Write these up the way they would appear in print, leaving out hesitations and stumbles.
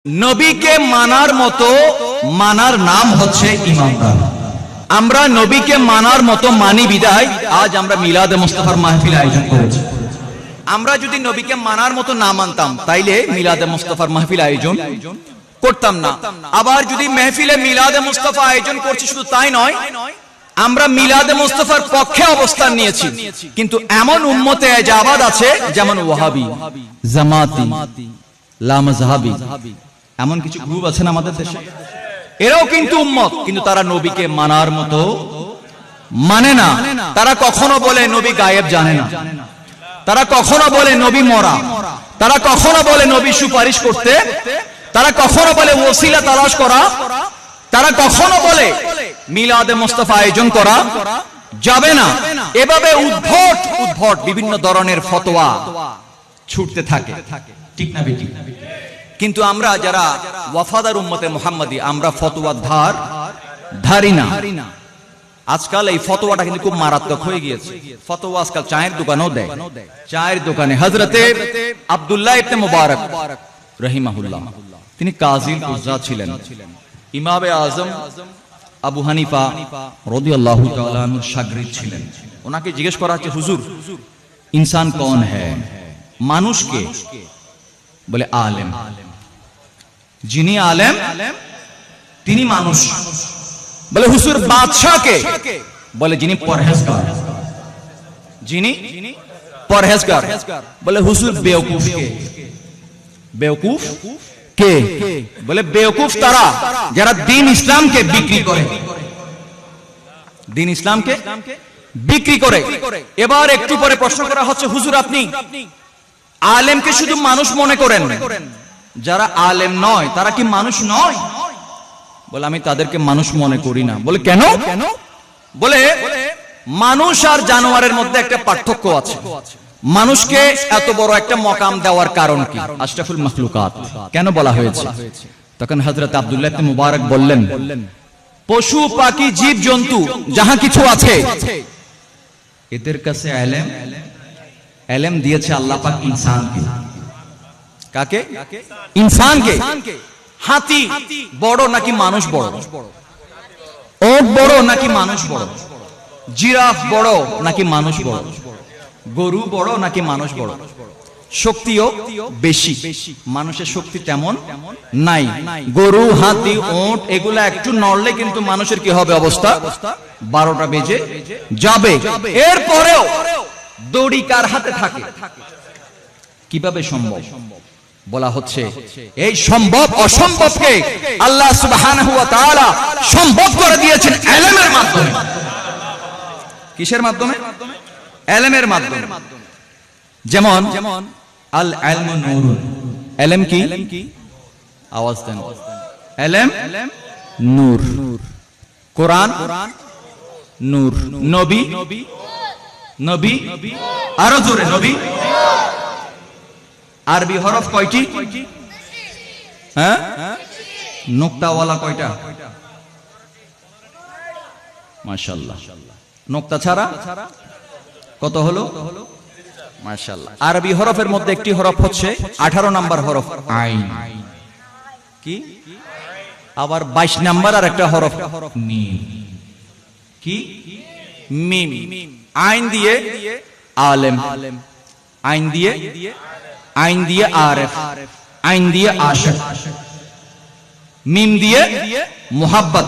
নবীকে মানার মতো মানার নাম হচ্ছে ঈমানদার। আমরা নবীকে মানার মতো মানি বিদায় আজ আমরা মিলাদে মুস্তাফার মাহফিল আয়োজন করেছি। আমরা যদি নবীকে মানার মতো না মানতাম তাইলে মিলাদে মুস্তাফার মাহফিল আয়োজন করতাম না। আবার যদি মাহফিলে মিলাদে মুস্তাফা আয়োজন করছি শুধু তাই নয়, আমরা মিলাদে মুস্তাফার পক্ষে অবস্থান নিয়েছি, কিন্তু এমন উম্মতে এজাবাদ আছে যেমন ওয়াহাবি, জামাতি, লামাযহাবি, এমন কিছু গ্রুপ আছে না আমাদের দেশে, এরাও কিন্তু উম্মত, কিন্তু তারা নবীকে মানার মতো মানে না। তারা কখনো বলে নবী গায়েব জানে না, তারা কখনো বলে নবী মরা, তারা কখনো বলে নবী সুপারিশ করতে, তারা কখনো বলে ওসিলা তালাশ করা, তারা কখনো বলে মিলাদে মুস্তাফা আয়োজন করা যাবে না। এভাবে উদ্ভট উদ্ভট বিভিন্ন ধরনের ফতোয়া ছুটতে থাকে, ঠিক না বেঠিক? কিন্তু আমরা যারা ওয়াফাদার উম্মতে মুহাম্মাদি, আমরা ফতোয়ার ধারি না। আজকাল এই ফতোয়াটা কিন্তু খুব মারাত্মক হয়ে গিয়েছে। ফতোয়া আজকাল চায়ের দোকানেও দেয়, চায়ের দোকানে। হযরতে আব্দুল্লাহ ইবনে মুবারক রাহিমাহুল্লাহ, তিনি কাজী কুযা ছিলেন। ইমামে আজম আবু হানিফা রাদিয়াল্লাহু তাআলা আনহুর শাগরিদ ছিলেন। ওনাকে জিজ্ঞেস করা হচ্ছে, হুজুর ইনসান কौन है? মানুষ কে? বলে আলেম। যিনি আলেম তিনি মানুষ। বলে হুজুর বাদশাহ কে? বলে যিনি পরহেজগার। যিনি পরহেজগার। বলে হুজুর বেওকুফ কে? বেওকুফ কে? বলে বেওকুফ তারা যারা দ্বীন ইসলামকে বিক্রি করে, দ্বীন ইসলামকে বিক্রি করে। এবার একটু পরে প্রশ্ন করা হচ্ছে, হুজুর আপনি আলেমকে শুধু মানুষ মনে করেন, যারা আলেম নয় তারা কি মানুষ নয়? বলে আমি তাদেরকে মানুষ মনে করি না। বলে কেন? বলে মানুষ আর জানোয়ারের মধ্যে একটা পার্থক্য আছে। মানুষকে এত বড় একটা মকাম দেওয়ার কারণ কি? আশরাফুল মাখলুকাত কেন বলা হয়েছে? তখন হযরত আব্দুল্লাহ ইবনে মুবারক বললেন, পশু পাখি জীব জন্তু যাহা কিছু আছে এদের কাছে এলেম দিয়েছে আল্লাহ পাক ইনসানকে। কাকে? ইনসানকে। হাতি বড় নাকি মানুষ বড়? ওট বড় নাকি মানুষ বড়? জিরাফ বড় নাকি মানুষ বড়? গরু বড় নাকি মানুষ বড়? শক্তিও বেশি, মানুষের শক্তি তেমন নাই। গরু, হাতি, ওট এগুলা একটু নড়লে কিন্তু মানুষের কি হবে অবস্থা? 12টা বেজে যাবে। এরপরেও দড়ি কার হাতে থাকে? কিভাবে সম্ভব? বলা হচ্ছে এই সম্ভব অসম্ভবকে আল্লাহ সুবহানাহু ওয়া তাআলা সম্ভব করে দিয়েছেন ইলমের মাধ্যমে। কিসের মাধ্যমে? ইলমের মাধ্যমে। যেমন আল ইলমু নূরুন। ইলম কি? আওয়াজ দেন। ইলম নূর। কোরআন নূর। নবী নবী আরো জোরে নবী। আরবি হরফ কয়টি? হ্যাঁ, নোক্তাওয়ালা কয়টা? মাশাআল্লাহ। নোক্তা ছাড়া কত হলো? মাশাআল্লাহ। আরবি হরফের মধ্যে একটি হরফ হচ্ছে 18 নাম্বার হরফ আইন। কি? আবার 22 নাম্বার আর একটা হরফ মিম। কি? মিম। আইন দিয়ে আলেম, আইন দিয়ে আরেফ, আইন দিয়ে আশিক, মিম দিয়ে মুহাব্বত,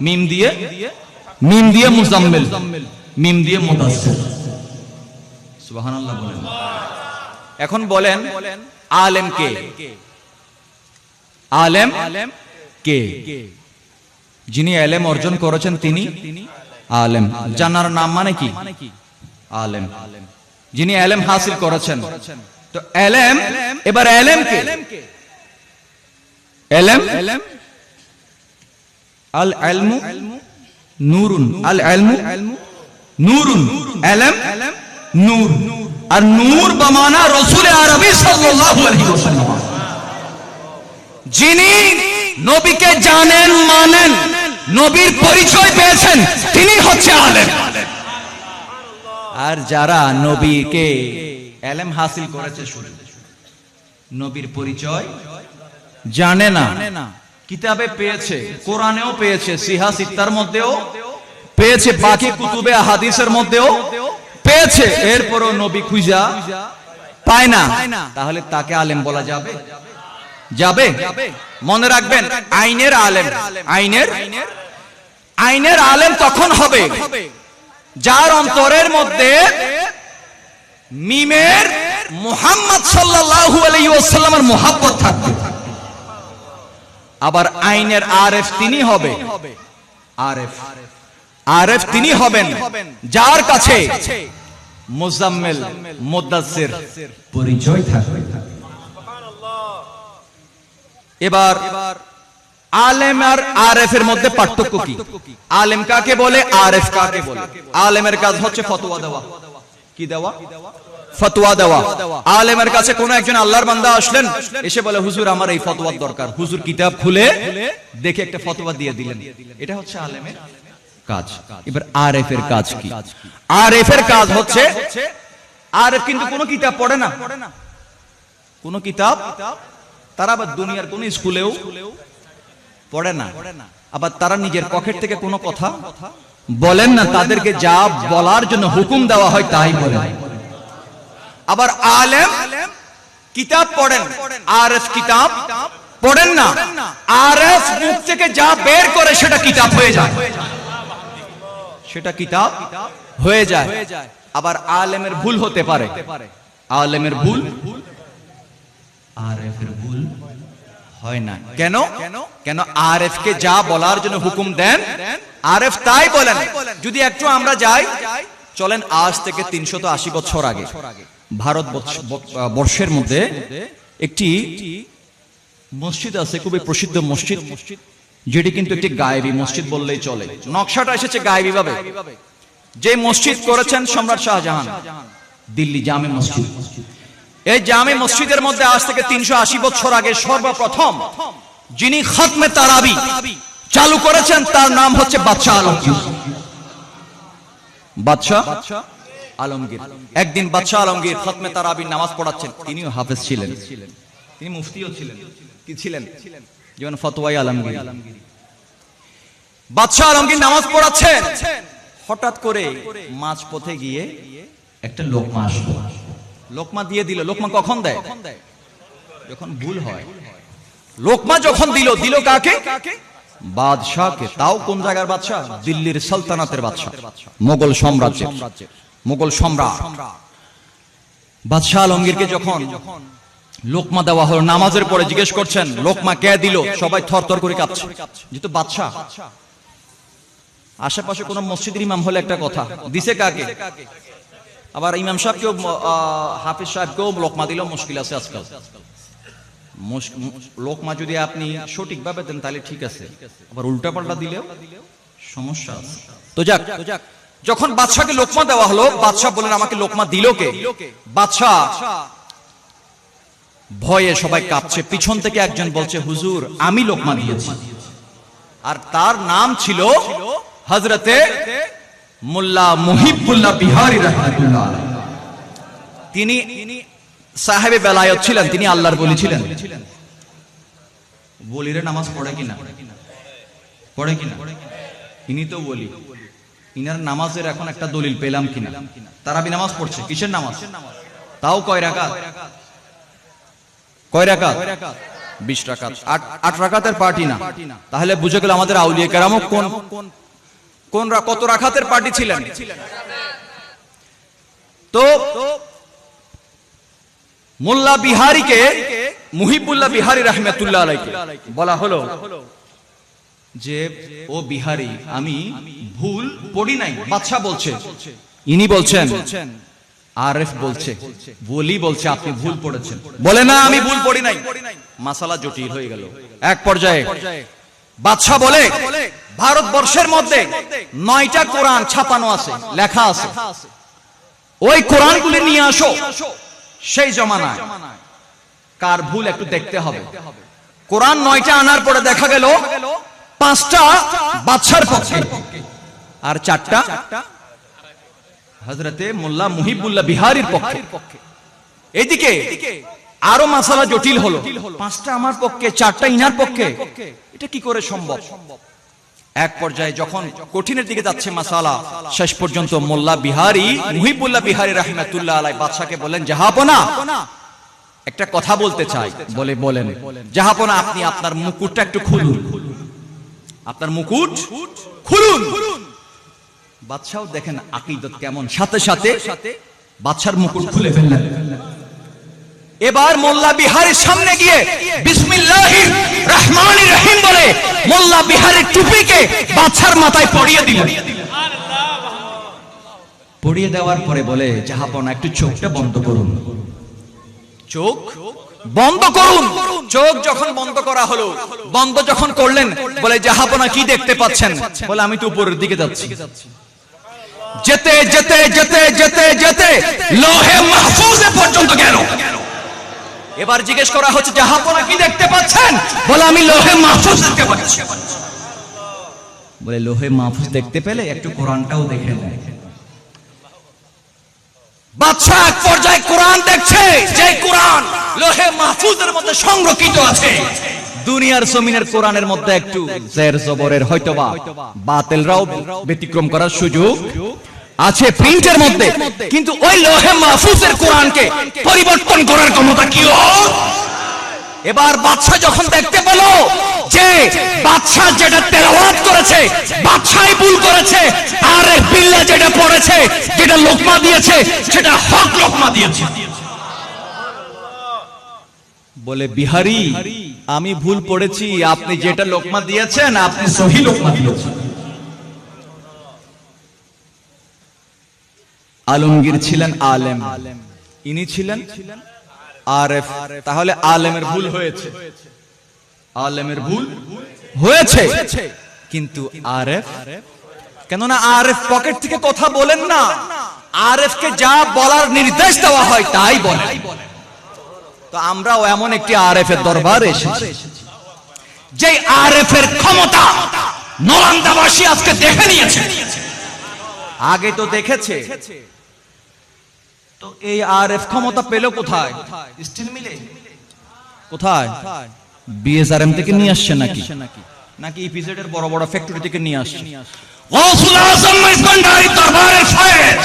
মিম দিয়ে মুজাম্মিল, মিম দিয়ে মুদাসসির। সুবহানাল্লাহ বলেন। এখন বলেন আলেম কে? আলেম কে? যিনি ইলম অর্জন করেছেন তিনি আলেম। জানার নাম মানে কি? আলেম। যিনি ইলম হাসিল করেছেন। তো ইলম, এবার ইলম কে? ইলম আল ইলমু নূরুন। আল ইলমু নূরুন। ইলম নূর। আর নূর বমানা রাসূল আরবি সাল্লাল্লাহু আলাইহি ওয়াসাল্লাম। যিনি নবীকে জানেন, মানেন, নবীর পরিচয় পেয়েছেন, তিনি হচ্ছে আলেম। আর যারা নবীকে ইলম হাসিল করেছে, শুধু নবীর পরিচয় জানে না। কিতাবে পেয়েছে, কোরআনেও পেয়েছে, সিহা সিত্তার মধ্যেও পেয়েছে, বাকি কুতুবে হাদিসের মধ্যেও পেয়েছে, এরপরও নবী খুঁজা পায় না, তাহলে তাকে আলেম বলা যাবে? যাবে? মনে রাখবেন, আইনের আলেম তখন হবে যার অন্তরের মধ্যে মিমের মুহাম্মদ সাল্লাল্লাহু আলাইহি ওয়াসাল্লামের মুহাব্বত থাকবে। আবার আইনের আরেফ তিনি হবে, আরেফ তিনি হবেন যার কাছে মুজাম্মিল, মুদাসসির পরিচয় থাকবে। এবার আলেম আর আরেফের মধ্যে পার্থক্য কি? আলেম কাকে বলে, আরেফ কাকে বলে? আলেমের কাজ হচ্ছে ফতোয়া দেওয়া। কি দেওয়া? ফতোয়া দেওয়া। আলেমের কাছে কোন একজন আল্লাহর বান্দা আসলেন, এসে বলে হুজুর আমার এই ফতোয়ার দরকার, হুজুর কিতাব খুলে দেখে একটা ফতোয়া দিয়ে দিলেন, এটা হচ্ছে আলেমের কাজ। এবার আরেফের কাজ কি? আরেফের কাজ হচ্ছে, আরেফ কিন্তু কোনো কিতাব পড়ে না, কোনো কিতাব তারা আবার দুনিয়ার কোন স্কুলেও পড়ে না, আবার তারা নিজের পকেট থেকে কোনো কথা বলেন না, তাদেরকে যা বলার জন্য হুকুম দেওয়া হয় তাই বলেন। আবার আলেম কিতাব পড়েন, আরেফ কিতাব পড়েন না, আরেফ মুখ থেকে যা বের করে সেটা কিতাব হয়ে যায়, সেটা কিতাব হয়ে যায়। আবার আলেমের ভুল হতে পারে, আলেমের ভুল, আরেফের ভুল হয় না। কেন? কেন আরেফকে যা বলার জন্য হুকুম দেন আরেফ তাই বলেন। যদি একটু আমরা যাই, চলেন আজ থেকে 380 বছর আগে ভারতবর্ষের মধ্যে একটি মসজিদ আছে, খুবই প্রসিদ্ধ মসজিদ, যেটি কিন্তু একটি গায়েবী মসজিদ বললেই চলে। নকশাটা এসেছে গায়েবী ভাবে। যে মসজিদ করেছেন সম্রাট শাহজাহান, দিল্লি জামে মসজিদ। এই জামে মসজিদের মধ্যে আজ থেকে 380 বছর আগে সর্বপ্রথম যিনি খতমে তারাবি চালু করেছেন তার নাম হচ্ছে বাদশাহ আলমগীর। বাদশাহ আলমগীর। একদিন বাদশাহ আলমগীর খতমে তারাবির নামাজ পড়াচ্ছেন, তিনিও হাফেজ ছিলেন, তিনি মুফতিও ছিলেন, কি ছিলেন? যেমন ফতোয়াই আলমগীর। বাদশাহ আলমগীর নামাজ পড়াচ্ছেন, হঠাৎ করে মাঝপথে গিয়ে একটা লোকমা আসলো, লোকমা দিয়ে দিল। লোকমা কখন দেয়? যখন ভুল হয়। লোকমা যখন দিল, দিল কাকে? বাদশাহকে। তাও কোন জায়গার বাদশাহ? দিল্লির সালতানাতের বাদশাহ, মোগল সাম্রাজ্যের, মোগল সম্রাট। বাদশাহ আলমগীরকে যখন লোকমা দেওয়া হলো, নামাজের পরে জিজ্ঞেস করছেন লোকমা কে দিল? সবাই থরথর করে কাঁপছে, যেহেতু বাদশাহ। আশেপাশে কোন মসজিদের ইমাম হলে একটা কথা, দিছে কাকে? আবার ইমাম সাহেবকেও, হাফিজ সাহেবকেও লোকমা দিলেও মুশকিল আছে আজকাল। লোকমা যদি আপনি সঠিকভাবে দেন তাহলে ঠিক আছে, আবার উল্টাপাল্টা দিলেও সমস্যা আছে। তো যাক, যখন বাদশাকে লোকমা দেওয়া হলো, বাদশাহ বললেন আমাকে লোকমা দিল কে? বাদশাহ ভয়ে সবাই কাঁপছে। পিছন থেকে একজন বলছে হুজুর আমি লোকমা দিয়েছি। আর তার নাম ছিল হযরতে মোল্লা মুহিবুল্লাহ বিহারী রাহমাতুল্লাহ আলাইহি। তিনি সাহেবে বেলায়েত ছিলেন, তিনি আল্লাহর ওলি ছিলেন। ওলিরে নামাজ পড়ে কিনা? পড়ে কিনা? ইনি তো ওলি, ইনার নামাজের এখন একটা দলিল পেলাম কিনা? তারাবি নামাজ পড়ছে, কিসের নামাজ? তাও কয় রাকাত? কয় রাকাত? 20 রাকাত। 8 রাকাতের পার্টি না। তাহলে বুঝে গেল আমাদের আউলিয়া কেরাম কত রাকাতের পার্টি ছিলেন। তো মোল্লা বিহারীকে, মুহিবুল্লাহ বিহারী রাহমাতুল্লাহ আলাইহি বলা হলো যে ও বিহারী আমি ভুল পড়ি নাই। বাদশা বলছে, ইনি বলছেন, আরেফ বলছে, ওলি বলছে আপনি ভুল পড়েছেন। বলে না আমি ভুল পড়ি নাই। মাসালা জটিল হয়ে গেল। এক পর্যায়ে বাদশা বলে ভারতবর্ষের মধ্যে 9টা কোরআন ছাপানো আছে, লেখা আছে, ওই কোরআনগুলি নিয়ে আসো। সেই জমানায় কার ভুল একটু দেখতে হবে। কোরআন 9টা আনার পরে দেখা গেল 5টা বাদশার পক্ষে আর 4টা হযরতে মোল্লা মুহিবুল্লাহ বিহারীর পক্ষে। এদিকে আরো মাসালা জটিল হলো, 5টা আমার পক্ষে 4টা ইনার পক্ষে, এটা কি করে সম্ভব? এক পর্যায়ে যখন কঠিনের দিকে যাচ্ছে মাসালা, শেষ পর্যন্ত মোল্লা বিহারী, মুহিবুল্লাহ বিহারী রাহিমাতুল্লাহ আলাইহি বাদশাকে বলেন, জাহাপনা একটা কথা বলতে চাই। বলে বলেন। জাহাপনা আপনি আপনার মুকুটটা একটু খুলুন, আপনার মুকুট খুলুন। বাদশাও দেখেন আকীদত কেমন, সাথে সাথে বাদশার মুকুট খুলে ফেললেন। এবার মোল্লা বিহারীর সামনে গিয়ে বিসমিল্লাহির রহমানির রহিম বলে মোল্লা বিহারীর টুপিকে বাদশার মাথায় পরিয়ে দিলেন। পরিয়ে দেওয়ার পরে বলে, জাহাপনা একটু চোখটা বন্ধ করুন। চোখ বন্ধ করুন। চোখ যখন বন্ধ করা হলো, বন্ধ যখন করলেন, বলে জাহাপনা কি দেখতে পাচ্ছেন? বলে আমি তো উপরের দিকে যাচ্ছি। যেতে যেতে যেতে যেতে যেতে লৌহে মাহফুজে পর্যন্ত গেল। এবার জিজ্ঞেস করা হচ্ছে, জাহাপনা কি দেখতে পাচ্ছেন? বলে আমি লৌহে মাহফুজ দেখতে পাচ্ছি। বলে লৌহে মাহফুজ দেখতে পেলে একটু কোরআনটাও দেখে নেয়। বাদশা এক পর্যায়ে কোরআন দেখছে, যে কোরআন লৌহে মাহফুজের মধ্যে সংরক্ষিত আছে। দুনিয়ার জমিনের কোরআনের মধ্যে একটু জের জবরের হয়তোবা বাতিলরাও ব্যতিক্রম করার সুযোগ আছে প্রিন্টের মধ্যে, কিন্তু ওই লৌহে মাহফুজের কোরআনকে পরিবর্তন করার ক্ষমতা কি ওর? এবার বাদশা যখন দেখতে পেল যে বাদশা যেটা তেলাওয়াত করেছে বাদশাই ভুল করেছে, আর বিল্লাহ যেটা পড়েছে, যেটা লোকমা দিয়েছে, সেটা হক লোকমা দিয়েছে। বলে বিহারী আমি ভুল পড়েছি, আপনি যেটা লোকমা দিয়েছেন আপনি সহি লোকমা দিয়েছেন। আলমগীর ছিলেন আলেম, ইনি ছিলেন আরেফ। তাহলে আলেমের ভুল হয়েছে, আলেমের ভুল হয়েছে, কিন্তু আরেফ, কেননা আরেফ পকেট থেকে কথা বলেন না, আরেফকে যা বলার নির্দেশ দেওয়া হয় তাই বলেন। তো আমরাও এমন একটি আরেফের দরবারে এসেছি, যে আরেফের ক্ষমতা নলন্দাবাসী আজকে দেখে নিয়েছে। আগে তো দেখেছে, তো এই আরএফ ক্ষমতা পেল কোথায়? স্টিল মিলে কোথায়? বিএসআরএম থেকে নিয়ে আসছে নাকি নাকি ইপিজেড এর বড় বড় ফ্যাক্টরি থেকে নিয়ে আসছে? গৌসুল আজম মজবান্ডারির দরবারের ফয়েজ,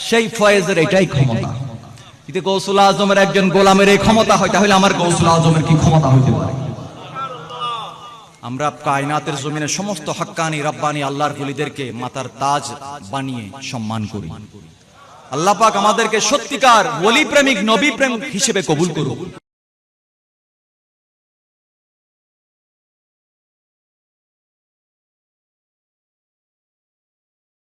সেই ফয়েজের এটাই ক্ষমতা। যদি গৌসুল আজমের একজন গোলামের এই ক্ষমতা হয়, তাহলে আমার গৌসুল আজমের কি ক্ষমতা হইতে পারে? আমরা কায়নাতের জমিনে সমস্ত হক্কানি রব্বানি আল্লাহর ওলিদেরকে মাথার তাজ বানিয়ে সম্মান করি। আল্লাহ পাক আমাদেরকে সত্যিকার ওলি প্রেমিক, নবী প্রেমিক হিসেবে কবুল করুন।